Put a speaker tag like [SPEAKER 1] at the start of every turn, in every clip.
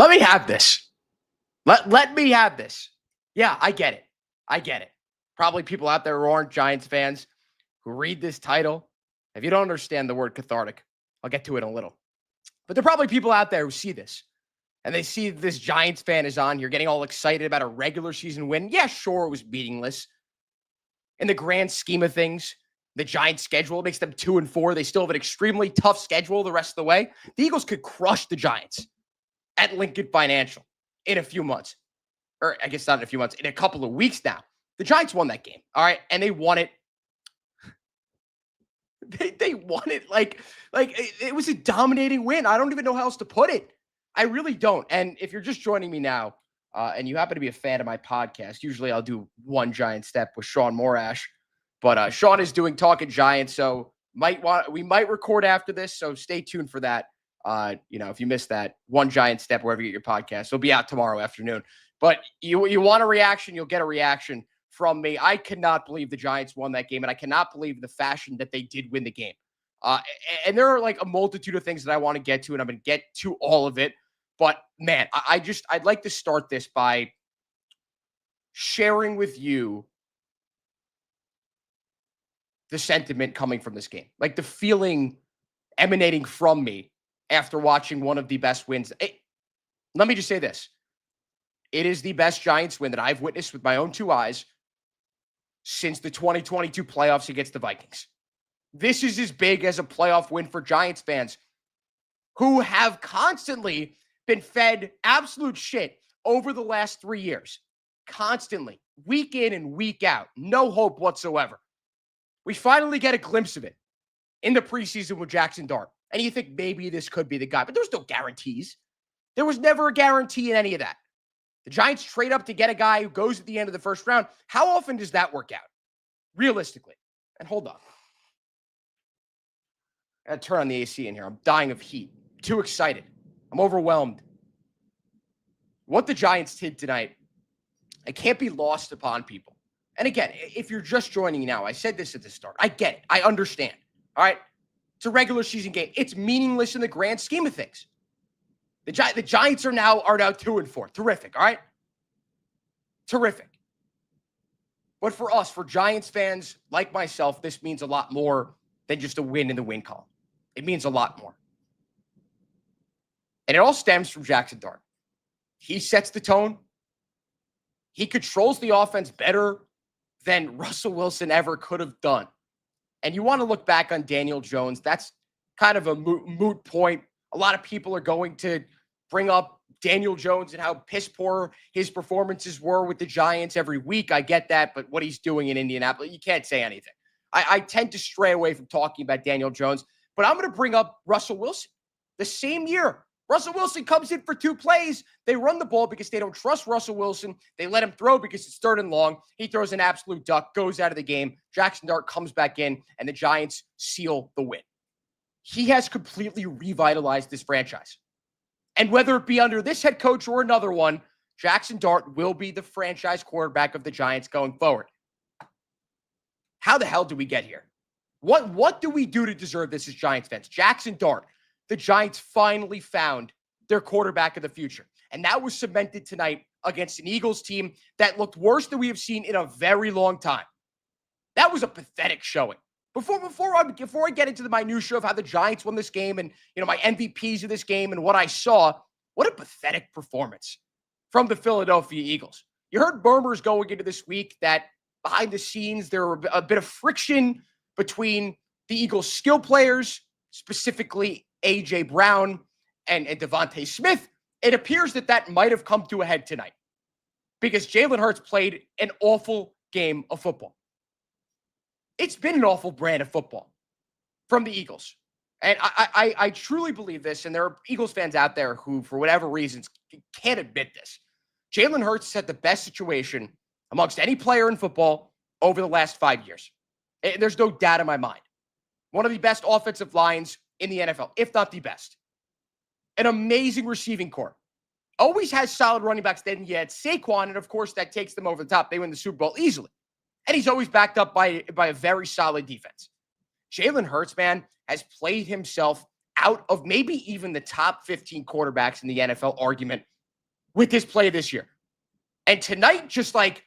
[SPEAKER 1] Let me have this. Let me have this. Yeah, I get it. I get it. Probably people out there who aren't Giants fans who read this title. If you don't understand the word cathartic, I'll get to it in a little. But there are probably people out there who see this and they see this Giants fan is on here getting all excited about a regular season win. Yeah, sure, it was meaningless. In the grand scheme of things, the Giants' schedule makes them 2-4. They still have an extremely tough schedule the rest of the way. The Eagles could crush the Giants at Lincoln Financial in a few months. Or I guess not in a few months, in a couple of weeks now. The Giants won that game, all right? And they won it. They won it like it was a dominating win. I don't even know how else to put it. I really don't. And if you're just joining me now, and you happen to be a fan of my podcast, usually I'll do one Giant step with Sean Morash. But Sean is doing Talking Giants, so we might record after this, so stay tuned for that. If you missed that, one Giant step wherever you get your podcast, it'll be out tomorrow afternoon. But you want a reaction, you'll get a reaction from me. I cannot believe the Giants won that game, and I cannot believe the fashion that they did win the game. And there are like a multitude of things that I want to get to, and I'm going to get to all of it. But man, I'd like to start this by sharing with you the sentiment coming from this game, like the feeling emanating from me after watching one of the best wins. Let me just say this. It is the best Giants win that I've witnessed with my own two eyes since the 2022 playoffs against the Vikings. This is as big as a playoff win for Giants fans who have constantly been fed absolute shit over the last 3 years. Constantly, week in and week out. No hope whatsoever. We finally get a glimpse of it in the preseason with Jackson Dart. And you think maybe this could be the guy, but there's no guarantees. There was never a guarantee in any of that. The Giants trade up to get a guy who goes at the end of the first round. How often does that work out? Realistically. And hold on. I gotta turn on the AC in here. I'm dying of heat. Too excited. I'm overwhelmed. What the Giants did tonight, it can't be lost upon people. And again, if you're just joining now, I said this at the start. I get it. I understand. All right? It's a regular season game. It's meaningless in the grand scheme of things. The Giants are now 2-4. Terrific, all right? Terrific. But for us, for Giants fans like myself, this means a lot more than just a win in the win column. It means a lot more. And it all stems from Jackson Dart. He sets the tone. He controls the offense better than Russell Wilson ever could have done. And you want to look back on Daniel Jones. That's kind of a moot point. A lot of people are going to bring up Daniel Jones and how piss poor his performances were with the Giants every week. I get that, but what he's doing in Indianapolis, you can't say anything. I tend to stray away from talking about Daniel Jones, but I'm going to bring up Russell Wilson. The same year, Russell Wilson comes in for 2 plays. They run the ball because they don't trust Russell Wilson. They let him throw because it's 3rd and long. He throws an absolute duck, goes out of the game. Jackson Dart comes back in, and the Giants seal the win. He has completely revitalized this franchise. And whether it be under this head coach or another one, Jackson Dart will be the franchise quarterback of the Giants going forward. How the hell do we get here? What do we do to deserve this as Giants fans? Jackson Dart, the Giants finally found their quarterback of the future. And that was cemented tonight against an Eagles team that looked worse than we have seen in a very long time. That was a pathetic showing. Before I get into the minutia of how the Giants won this game and, my MVPs of this game and what I saw, what a pathetic performance from the Philadelphia Eagles. You heard murmurs going into this week that behind the scenes, there were a bit of friction between the Eagles' skill players, specifically A.J. Brown and Devontae Smith. It appears that might have come to a head tonight because Jalen Hurts played an awful game of football. It's been an awful brand of football from the Eagles. And I truly believe this, and there are Eagles fans out there who, for whatever reasons, can't admit this. Jalen Hurts had the best situation amongst any player in football over the last 5 years. There's no doubt in my mind. One of the best offensive lines in the NFL, if not the best. An amazing receiving corps. Always has solid running backs. Then you had Saquon, and of course, that takes them over the top. They win the Super Bowl easily. And he's always backed up by a very solid defense. Jalen Hurts, man, has played himself out of maybe even the top 15 quarterbacks in the NFL argument with his play this year. And tonight, just like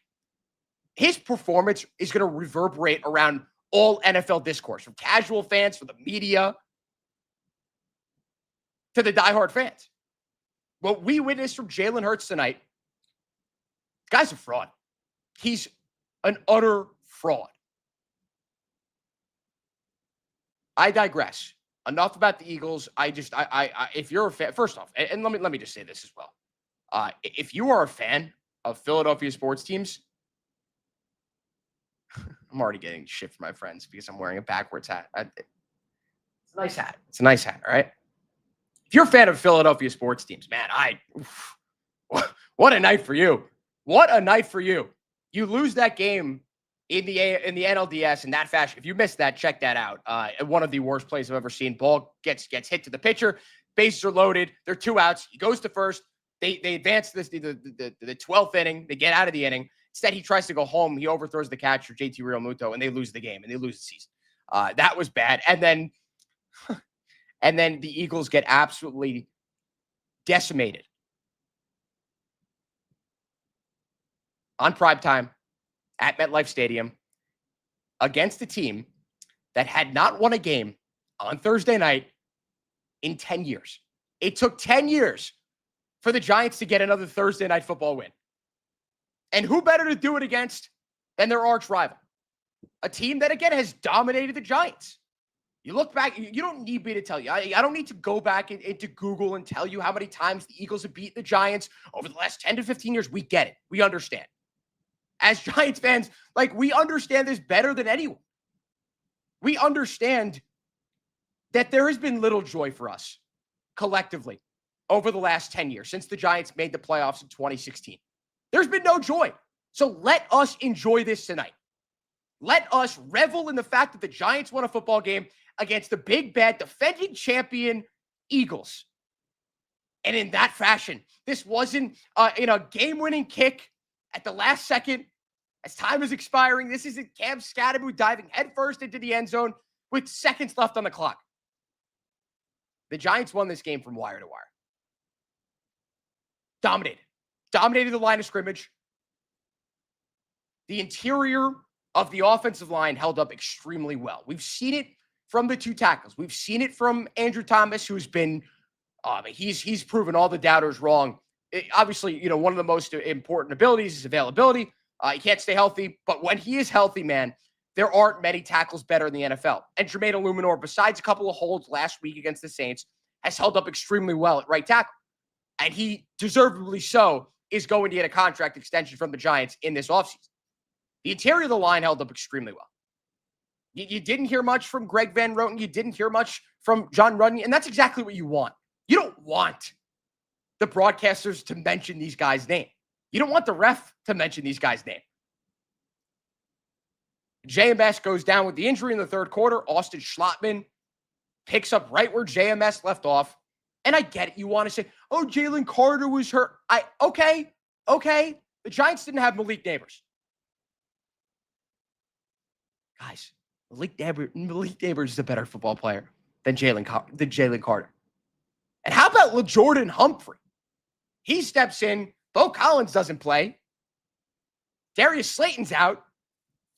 [SPEAKER 1] his performance is going to reverberate around all NFL discourse, from casual fans, from the media, to the diehard fans. What we witnessed from Jalen Hurts tonight, the guy's a fraud. He's an utter fraud. I digress. Enough about the Eagles. If you're a fan, first off, and let me just say this as well. If you are a fan of Philadelphia sports teams, I'm already getting shit from my friends because I'm wearing a backwards hat. It's a nice hat. It's a nice hat, all right? If you're a fan of Philadelphia sports teams, man, what a night for you. What a night for you. You lose that game in the NLDS in that fashion. If you missed that, check that out. One of the worst plays I've ever seen. Ball gets hit to the pitcher. Bases are loaded. They're 2 outs. He goes to first. They advance the 12th inning. They get out of the inning. Instead, he tries to go home. He overthrows the catcher, JT Realmuto, and they lose the game, and they lose the season. That was bad. And then the Eagles get absolutely decimated on primetime at MetLife Stadium against a team that had not won a game on Thursday night in 10 years. It took 10 years for the Giants to get another Thursday night football win. And who better to do it against than their arch rival? A team that, again, has dominated the Giants. You look back, you don't need me to tell you. I don't need to go back into Google and tell you how many times the Eagles have beaten the Giants over the last 10 to 15 years. We get it. We understand. As Giants fans, we understand this better than anyone. We understand that there has been little joy for us collectively over the last 10 years since the Giants made the playoffs in 2016. There's been no joy. So let us enjoy this tonight. Let us revel in the fact that the Giants won a football game against the big, bad, defending champion Eagles. And in that fashion, this wasn't in a game-winning kick at the last second as time is expiring. This isn't Cam Scatterbo diving headfirst into the end zone with seconds left on the clock. The Giants won this game from wire to wire. Dominated the line of scrimmage. The interior of the offensive line held up extremely well. We've seen it from the 2 tackles. We've seen it from Andrew Thomas, who's been, he's proven all the doubters wrong. Obviously, one of the most important abilities is availability. He can't stay healthy, but when he is healthy, man, there aren't many tackles better in the NFL. And Jermaine Illuminor, besides a couple of holds last week against the Saints, has held up extremely well at right tackle. And he, deservedly so, is going to get a contract extension from the Giants in this offseason. The interior of the line held up extremely well. You didn't hear much from Greg Van Roten. You didn't hear much from John Runyon. And that's exactly what you want. You don't want the broadcasters to mention these guys' name. You don't want the ref to mention these guys' name. JMS goes down with the injury in the third quarter. Austin Schlottman picks up right where JMS left off. And I get it. You want to say, oh, Jalen Carter was hurt. Okay. The Giants didn't have Malik Nabers. Guys, Malik Nabers is a better football player than Jalen Carter. And how about LaJordan Humphrey? He steps in. Bo Collins doesn't play. Darius Slayton's out.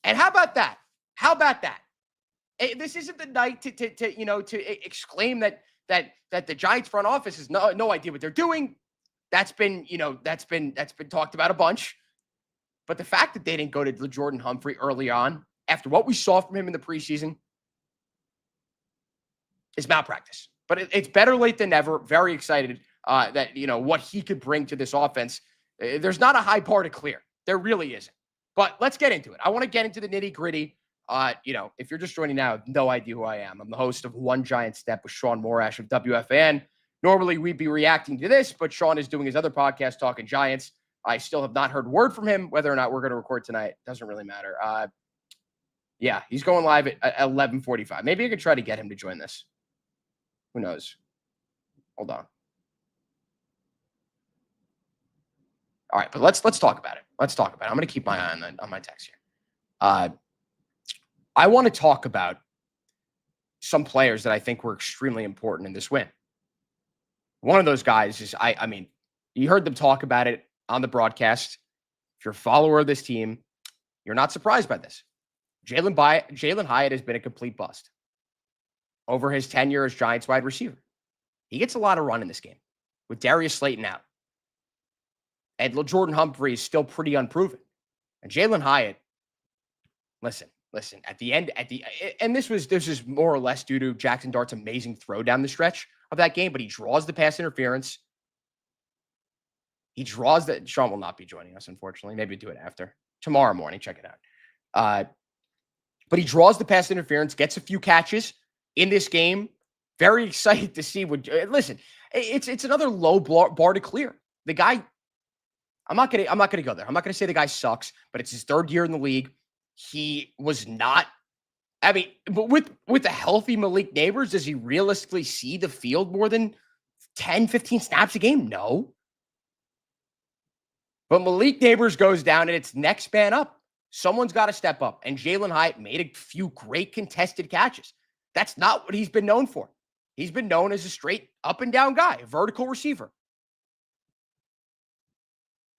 [SPEAKER 1] And how about that? This isn't the night to exclaim that the Giants front office has no idea what they're doing. That's been talked about a bunch. But the fact that they didn't go to LaJordan Humphrey early on, after what we saw from him in the preseason, is malpractice. But it's better late than never. Very excited that what he could bring to this offense. There's not a high bar to clear. There really isn't. But let's get into it. I want to get into the nitty gritty. If you're just joining now, I have no idea who I am. I'm the host of One Giant Step with Sean Morash of WFAN. Normally, we'd be reacting to this, but Sean is doing his other podcast, Talking Giants. I still have not heard word from him. Whether or not we're going to record tonight doesn't really matter. Yeah, he's going live at 11:45. Maybe I could try to get him to join this. Who knows? Hold on. All right, but let's talk about it. I'm going to keep my eye on my text here. I want to talk about some players that I think were extremely important in this win. One of those guys is, You heard them talk about it on the broadcast. If you're a follower of this team, you're not surprised by this. Jalen Hyatt has been a complete bust over his tenure as Giants wide receiver. He gets a lot of run in this game with Darius Slayton out. And Jordan Humphrey is still pretty unproven. And Jalen Hyatt, listen, at the end, and this is more or less due to Jackson Dart's amazing throw down the stretch of that game, but he draws the pass interference. Sean will not be joining us, unfortunately. Maybe do it after. Tomorrow morning, check it out. But he draws the pass interference, gets a few catches in this game. Very excited to see what. Listen, it's another low bar to clear. The guy, I'm not gonna go there. I'm not gonna say the guy sucks, but it's his third year in the league. He was not. I mean, but with a healthy Malik Neighbors, does he realistically see the field more than 10, 15 snaps a game? No. But Malik Neighbors goes down and it's next man up. Someone's got to step up. And Jalen Hyatt made a few great contested catches. That's not what he's been known for. He's been known as a straight up and down guy, a vertical receiver.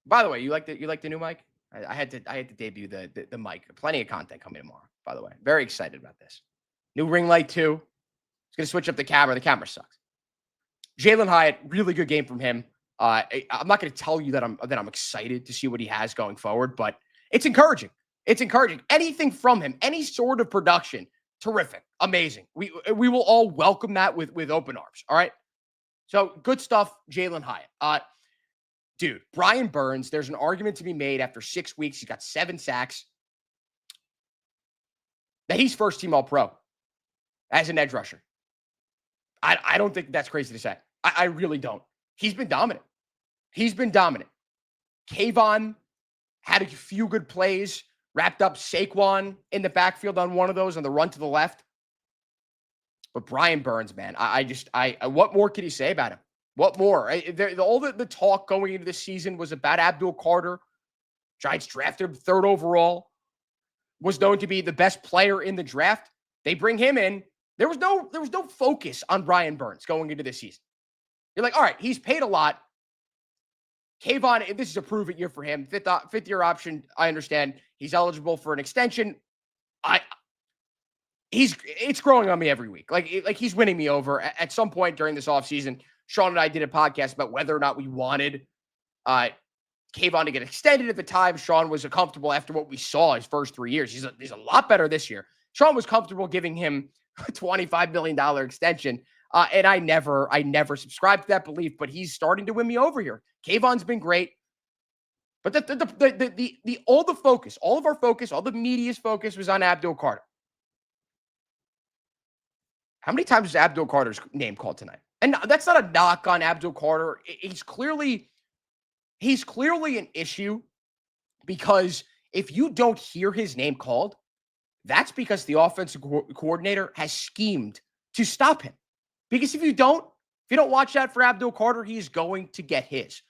[SPEAKER 1] By the way, you like the new mic? I had to debut the mic. Plenty of content coming tomorrow, by the way. Very excited about this. New ring light too. It's going to switch up the camera. The camera sucks. Jalen Hyatt, really good game from him. I'm not going to tell you that I'm excited to see what he has going forward, but it's encouraging. It's encouraging. Anything from him, any sort of production, terrific, amazing. We will all welcome that with open arms. All right. So good stuff, Jalen Hyatt. Dude, Brian Burns. There's an argument to be made after 6 weeks. He's got 7 sacks. That he's first team All Pro as an edge rusher. I don't think that's crazy to say. I really don't. He's been dominant. Kayvon had a few good plays, wrapped up Saquon in the backfield on one of those on the run to the left. But Brian Burns, man, what more could he say about him? What more? All the talk going into this season was about Abdul Carter. Giants drafted him 3rd overall. Was known to be the best player in the draft. They bring him in. There was no focus on Brian Burns going into this season. You're like, all right, he's paid a lot. Kayvon, this is a prove-it year for him. Fifth year option, I understand. He's eligible for an extension. It's growing on me every week. Like he's winning me over. At some point during this offseason, Sean and I did a podcast about whether or not we wanted Kayvon to get extended at the time. Sean was comfortable after what we saw his first 3 years. He's a lot better this year. Sean was comfortable giving him a $25 million extension. And I never subscribed to that belief, but he's starting to win me over here. Kayvon's been great. But all the focus, all of our focus, all the media's focus was on Abdul Carter. How many times was Abdul Carter's name called tonight? And that's not a knock on Abdul Carter. He's clearly an issue because if you don't hear his name called, that's because the offensive coordinator has schemed to stop him. Because if you don't watch out for Abdul Carter, he's going to get his.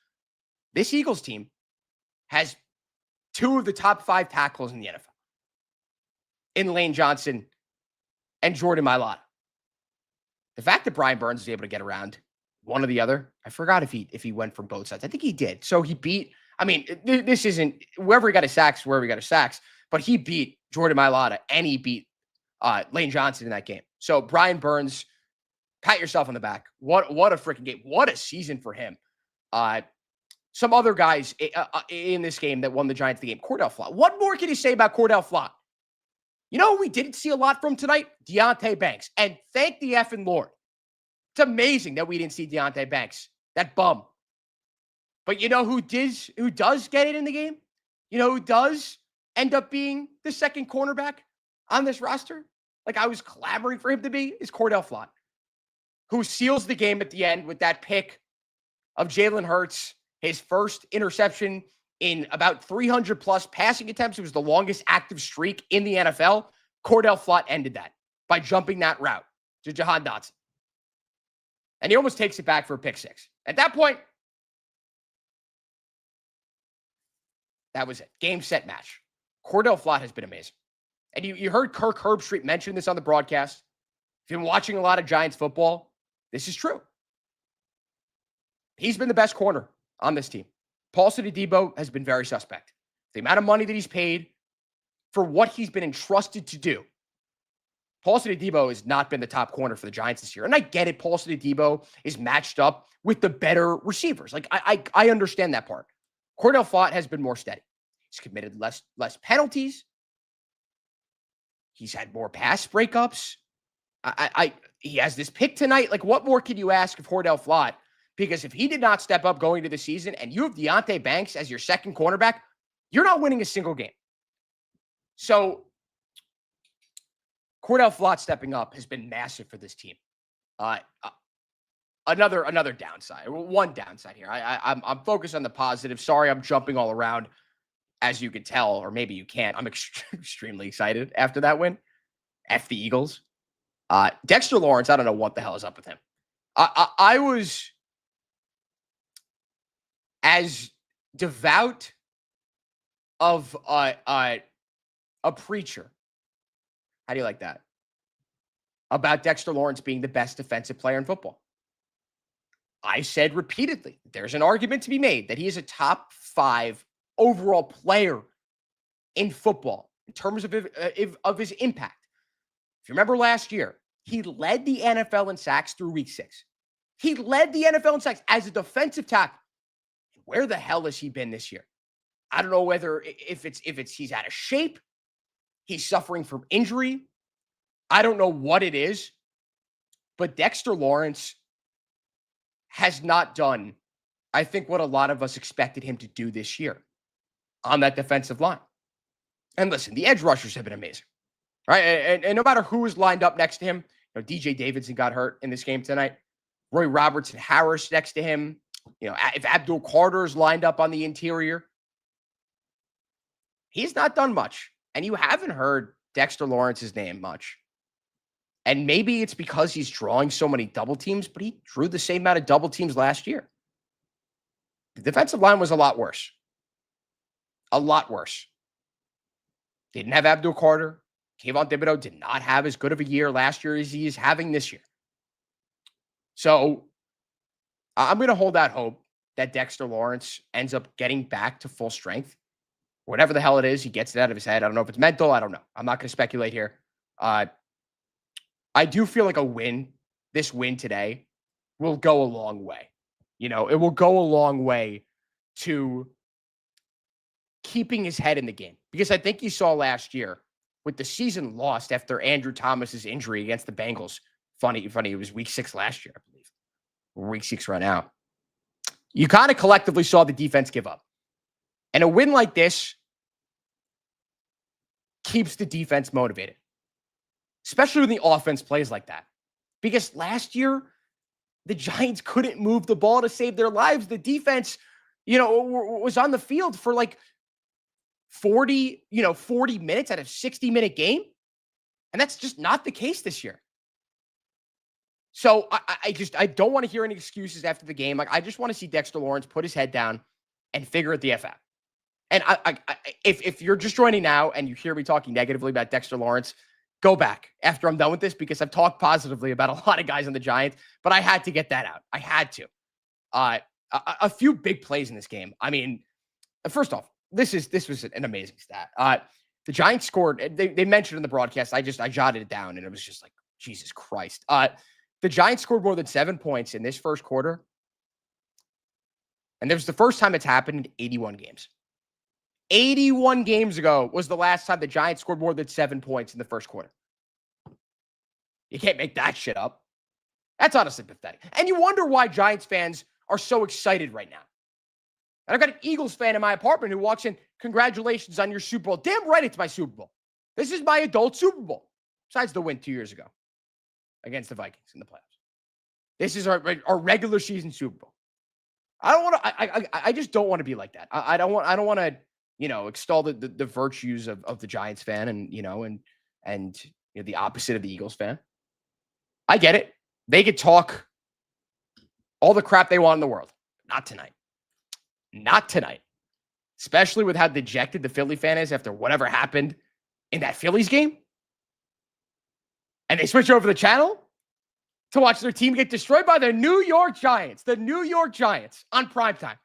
[SPEAKER 1] This Eagles team has 2 of the top 5 tackles in the NFL. In Lane Johnson and Jordan Mailata. The fact that Brian Burns is able to get around one or the other, I forgot if he went from both sides. I think he did. So he beat, this isn't, wherever he got his sacks, but he beat Jordan Mailata and he beat Lane Johnson in that game. So Brian Burns, pat yourself on the back. What a freaking game. What a season for him. Some other guys in this game that won the Giants the game. Cordell Flott. What more can you say about Cordell Flott? You know who we didn't see a lot from tonight? Deontay Banks. And thank the effing Lord. It's amazing that we didn't see Deontay Banks. That bum. But you know who does get it in the game? You know who does end up being the second cornerback on this roster? Like I was clamoring for him to be, is Cordell Flott, who seals the game at the end with that pick of Jalen Hurts, his first interception in about 300 plus passing attempts. It was the longest active streak in the NFL. Cordell Flott ended that by jumping that route to Jahan Dotson. And he almost takes it back for a pick 6. At that point, that was it. Game, set, match. Cordell Flott has been amazing. And you heard Kirk Herbstreit mention this on the broadcast. If you've been watching a lot of Giants football, this is true. He's been the best corner on this team. Paulson Adebo has been very suspect. The amount of money that he's paid for what he's been entrusted to do. Paulson Adebo has not been the top corner for the Giants this year. And I get it. Paulson Adebo is matched up with the better receivers. Like, I understand that part. Cordell Flott has been more steady. He's committed less penalties. He's had more pass breakups. He has this pick tonight. Like, what more can you ask of Cordell Flott? Because if he did not step up going to the season and you have Deonte Banks as your second cornerback, you're not winning a single game. So Cordell Flott stepping up has been massive for this team. Another downside, one downside here. I'm focused on the positive. Sorry, I'm jumping all around, as you could tell, or maybe you can't. I'm extremely excited after that win. F the Eagles. Dexter Lawrence, I don't know what the hell is up with him. I was as devout of a preacher. How do you like that? About Dexter Lawrence being the best defensive player in football. I said repeatedly, there's an argument to be made that he is a top 5 overall player in football in terms of his impact. If you remember last year, he led the NFL in sacks through week 6. He led the NFL in sacks as a defensive tackle. Where the hell has he been this year? I don't know whether if it's he's out of shape, he's suffering from injury. I don't know what it is, but Dexter Lawrence has not done, I think, what a lot of us expected him to do this year on that defensive line. And listen, the edge rushers have been amazing, right? And no matter who is lined up next to him, DJ Davidson got hurt in this game tonight. Roy Robertson Harris next to him. If Abdul Carter is lined up on the interior, he's not done much. And you haven't heard Dexter Lawrence's name much. And maybe it's because he's drawing so many double teams, but he drew the same amount of double teams last year. The defensive line was a lot worse. A lot worse. Didn't have Abdul Carter. Kayvon Thibodeau did not have as good of a year last year as he is having this year. So I'm going to hold out hope that Dexter Lawrence ends up getting back to full strength. Whatever the hell it is, he gets it out of his head. I don't know if it's mental. I don't know. I'm not going to speculate here. I do feel like this win today will go a long way. It will go a long way to keeping his head in the game. Because I think you saw last year with the season lost after Andrew Thomas's injury against the Bengals. Funny, it was week 6 last year, I believe. Or week 6 right now. You kind of collectively saw the defense give up. And a win like this keeps the defense motivated. Especially when the offense plays like that. Because last year, the Giants couldn't move the ball to save their lives. The defense, was on the field for like 40 minutes out of 60-minute game. And that's just not the case this year. So I don't want to hear any excuses after the game. Like, I just want to see Dexter Lawrence put his head down and figure it the F out. And if you're just joining now and you hear me talking negatively about Dexter Lawrence, go back after I'm done with this, because I've talked positively about a lot of guys on the Giants, but I had to get that out. I had to. A few big plays in this game. I mean, first off, this was an amazing stat. The Giants scored. They mentioned in the broadcast. I jotted it down, and it was just like, Jesus Christ. The Giants scored more than 7 points in this first quarter, and this was the first time it's happened in 81 games. 81 games ago was the last time the Giants scored more than 7 points in the first quarter. You can't make that shit up. That's honestly pathetic. And you wonder why Giants fans are so excited right now. And I've got an Eagles fan in my apartment who walks in, congratulations on your Super Bowl. Damn right it's my Super Bowl. This is my adult Super Bowl. Besides the win 2 years ago against the Vikings in the playoffs. This is our regular season Super Bowl. I just don't want to be like that. I don't want to, extol the virtues of the Giants fan and the opposite of the Eagles fan. I get it. They could talk all the crap they want in the world. Not tonight. Not tonight. Especially with how dejected the Philly fan is after whatever happened in that Phillies game. And they switch over the channel to watch their team get destroyed by the New York Giants. The New York Giants on primetime.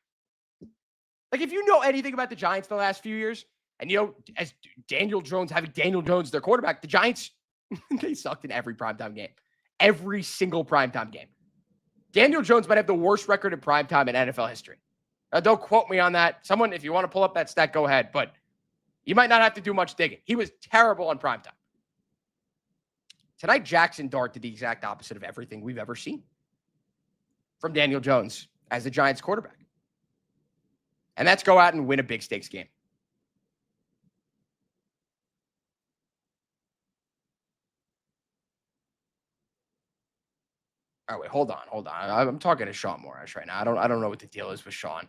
[SPEAKER 1] Like, if you know anything about the Giants the last few years, and as Daniel Jones, having Daniel Jones their quarterback, the Giants, they sucked in every primetime game. Every single primetime game. Daniel Jones might have the worst record in primetime in NFL history. Now, don't quote me on that. Someone, if you want to pull up that stat, go ahead. But you might not have to do much digging. He was terrible on primetime. Tonight, Jackson Dart did the exact opposite of everything we've ever seen from Daniel Jones as the Giants quarterback. And that's go out and win a big stakes game. All right, wait, hold on. I'm talking to Sean Morris right now. I don't know what the deal is with Sean.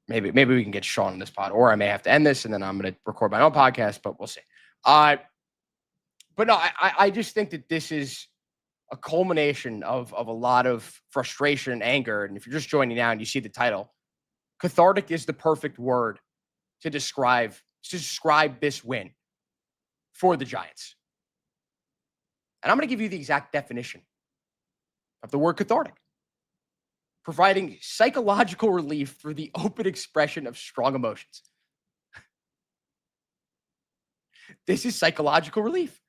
[SPEAKER 1] Maybe we can get Sean on this pod, or I may have to end this and then I'm going to record my own podcast, but we'll see. But no, I just think that this is a culmination of a lot of frustration and anger. And if you're just joining now and you see the title, cathartic is the perfect word to describe this win for the Giants. And I'm going to give you the exact definition of the word cathartic. Providing psychological relief through the open expression of strong emotions. This is psychological relief.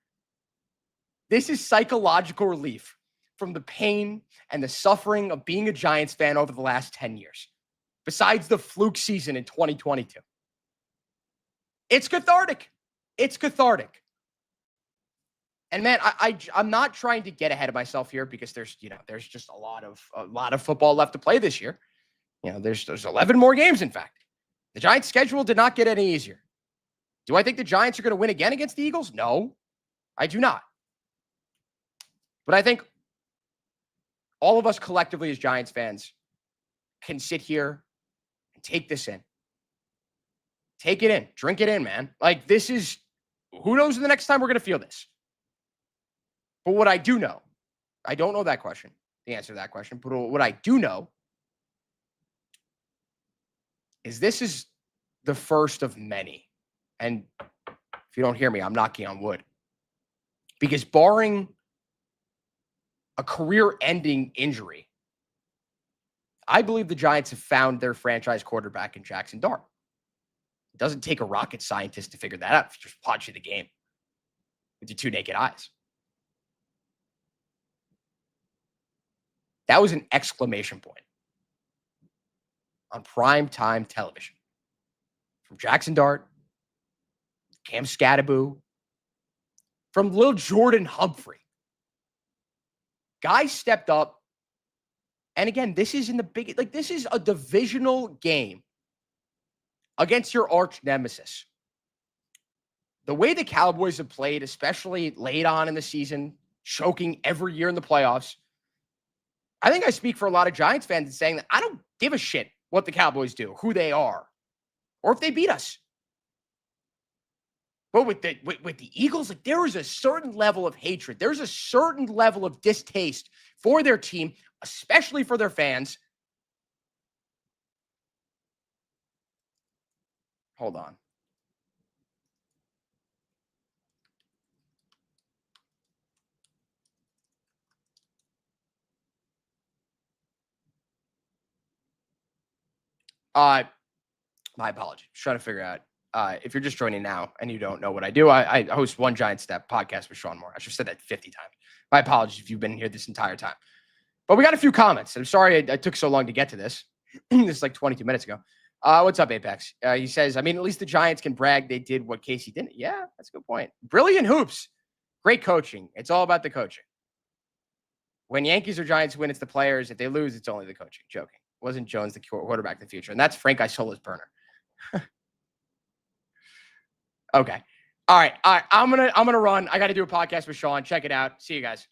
[SPEAKER 1] This is psychological relief from the pain and the suffering of being a Giants fan over the last 10 years, besides the fluke season in 2022. It's cathartic. It's cathartic. And man, I'm not trying to get ahead of myself here because there's just a lot of football left to play this year. There's 11 more games, in fact. The Giants' schedule did not get any easier. Do I think the Giants are going to win again against the Eagles? No, I do not. But I think all of us collectively as Giants fans can sit here and take this in. Take it in. Drink it in, man. Like, this is, who knows the next time we're going to feel this. But what I do know, I don't know that question, the answer to that question, but what I do know is this is the first of many. And if you don't hear me, I'm knocking on wood. Because barring a career-ending injury, I believe the Giants have found their franchise quarterback in Jackson Dart. It doesn't take a rocket scientist to figure that out if you just watch the game with your two naked eyes. That was an exclamation point on primetime television from Jackson Dart, Cam Scattaboo, from Lil Jordan Humphrey. Guys stepped up. And again, this is this is a divisional game against your arch nemesis. The way the Cowboys have played, especially late on in the season, choking every year in the playoffs, I think I speak for a lot of Giants fans in saying that I don't give a shit what the Cowboys do, who they are, or if they beat us. But with the Eagles, there is a certain level of hatred. There's a certain level of distaste for their team, especially for their fans. Hold on. My apologies. Trying to figure out. If you're just joining now and you don't know what I do, I host One Giant Step podcast with Sean Moore. I should have said that 50 times. My apologies if you've been here this entire time. But we got a few comments. I'm sorry I took so long to get to this. This is like 22 minutes ago. What's up, Apex? He says, at least the Giants can brag they did what Casey didn't. Yeah, that's a good point. Brilliant hoops. Great coaching. It's all about the coaching. When Yankees or Giants win, it's the players. If they lose, it's only the coaching. Joking. Wasn't Jones the quarterback in the future? And that's Frank Isola's burner. Okay. All right. I'm gonna run. I got to do a podcast with Sean. Check it out. See you guys.